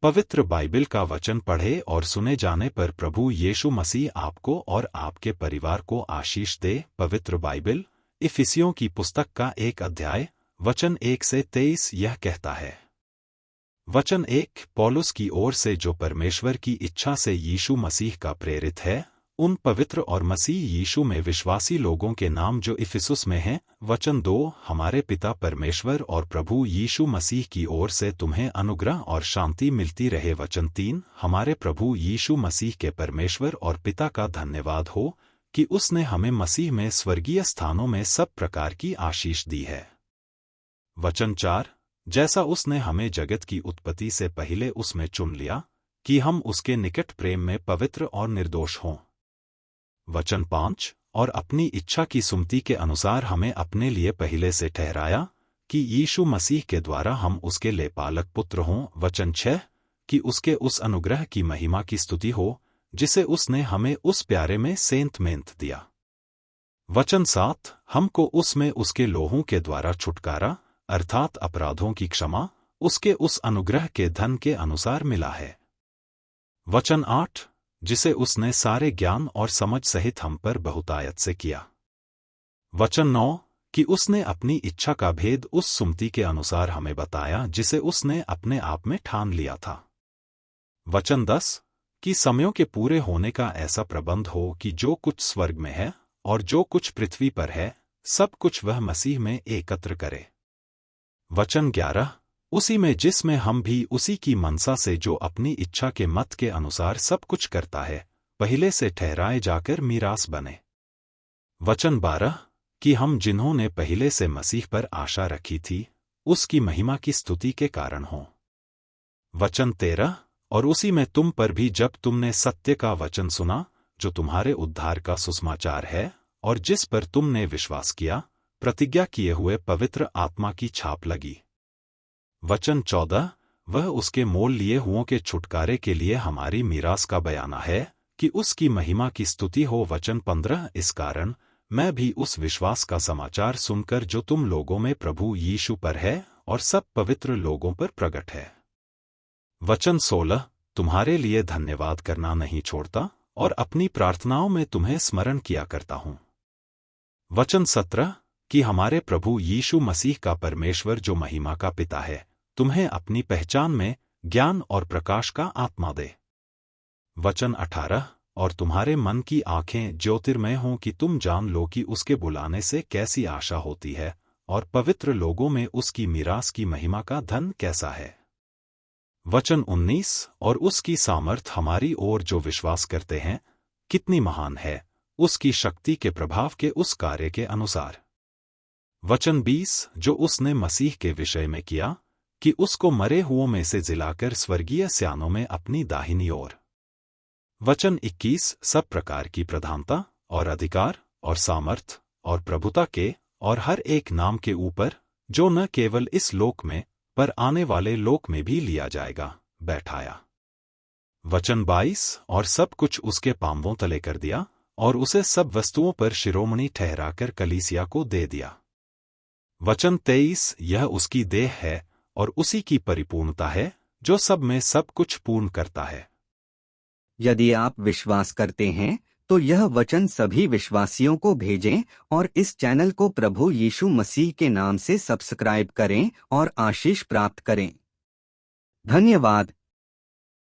पवित्र बाइबिल का वचन पढ़े और सुने जाने पर प्रभु यीशु मसीह आपको और आपके परिवार को आशीष दे। पवित्र बाइबिल इफिसियों की पुस्तक का 1 अध्याय वचन 1 से 23 यह कहता है। वचन 1 पौलुस की ओर से जो परमेश्वर की इच्छा से यीशु मसीह का प्रेरित है, उन पवित्र और मसीह यीशु में विश्वासी लोगों के नाम जो इफिसुस में हैं। वचन 2 हमारे पिता परमेश्वर और प्रभु यीशु मसीह की ओर से तुम्हें अनुग्रह और शांति मिलती रहे। वचन 3 हमारे प्रभु यीशु मसीह के परमेश्वर और पिता का धन्यवाद हो कि उसने हमें मसीह में स्वर्गीय स्थानों में सब प्रकार की आशीष दी है। वचन 4 जैसा उसने हमें जगत की उत्पत्ति से पहले उसमें चुन लिया कि हम उसके निकट प्रेम में पवित्र और निर्दोष हों। वचन 5 और अपनी इच्छा की सुमति के अनुसार हमें अपने लिए पहले से ठहराया कि यीशु मसीह के द्वारा हम उसके लेपालक पुत्र हों। वचन 6 कि उसके उस अनुग्रह की महिमा की स्तुति हो जिसे उसने हमें उस प्यारे में सेंत मेंत दिया। वचन 7 हमको उसमें उसके लोहों के द्वारा छुटकारा अर्थात अपराधों की क्षमा उसके उस अनुग्रह के धन के अनुसार मिला है। वचन 8 जिसे उसने सारे ज्ञान और समझ सहित हम पर बहुतायत से किया। वचन 9 कि उसने अपनी इच्छा का भेद उस सुमति के अनुसार हमें बताया जिसे उसने अपने आप में ठान लिया था। वचन 10 कि समयों के पूरे होने का ऐसा प्रबंध हो कि जो कुछ स्वर्ग में है और जो कुछ पृथ्वी पर है सब कुछ वह मसीह में एकत्र करे। वचन 11 उसी में जिसमें हम भी उसी की मनसा से जो अपनी इच्छा के मत के अनुसार सब कुछ करता है पहले से ठहराए जाकर मीरास बने। वचन 12 कि हम जिन्होंने पहले से मसीह पर आशा रखी थी उसकी महिमा की स्तुति के कारण हों। वचन 13 और उसी में तुम पर भी जब तुमने सत्य का वचन सुना जो तुम्हारे उद्धार का सुसमाचार है और जिस पर तुमने विश्वास किया प्रतिज्ञा किए हुए पवित्र आत्मा की छाप लगी। वचन 14 वह उसके मोल लिए हुओं के छुटकारे के लिए हमारी मीरास का बयाना है कि उसकी महिमा की स्तुति हो। वचन 15 इस कारण मैं भी उस विश्वास का समाचार सुनकर जो तुम लोगों में प्रभु यीशु पर है और सब पवित्र लोगों पर प्रकट है। वचन 16 तुम्हारे लिए धन्यवाद करना नहीं छोड़ता और अपनी प्रार्थनाओं में तुम्हें स्मरण किया करता हूं। वचन 17 कि हमारे प्रभु यीशु मसीह का परमेश्वर जो महिमा का पिता है तुम्हें अपनी पहचान में ज्ञान और प्रकाश का आत्मा दे। वचन 18 और तुम्हारे मन की आंखें ज्योतिर्मय हों कि तुम जान लो कि उसके बुलाने से कैसी आशा होती है और पवित्र लोगों में उसकी मीरास की महिमा का धन कैसा है। वचन 19 और उसकी सामर्थ हमारी ओर जो विश्वास करते हैं कितनी महान है उसकी शक्ति के प्रभाव के उस कार्य के अनुसार। वचन 20 जो उसने मसीह के विषय में किया कि उसको मरे हुओं में से जिलाकर स्वर्गीय स्यानों में अपनी दाहिनी ओर। वचन 21 सब प्रकार की प्रधानता और अधिकार और सामर्थ और प्रभुता के और हर एक नाम के ऊपर जो न केवल इस लोक में पर आने वाले लोक में भी लिया जाएगा बैठाया। वचन 22 और सब कुछ उसके पांवों तले कर दिया और उसे सब वस्तुओं पर शिरोमणि ठहराकर कलीसिया को दे दिया। वचन 23 यह उसकी देह है और उसी की परिपूर्णता है जो सब में सब कुछ पूर्ण करता है। यदि आप विश्वास करते हैं तो यह वचन सभी विश्वासियों को भेजें और इस चैनल को प्रभु यीशु मसीह के नाम से सब्सक्राइब करें और आशीष प्राप्त करें। धन्यवाद।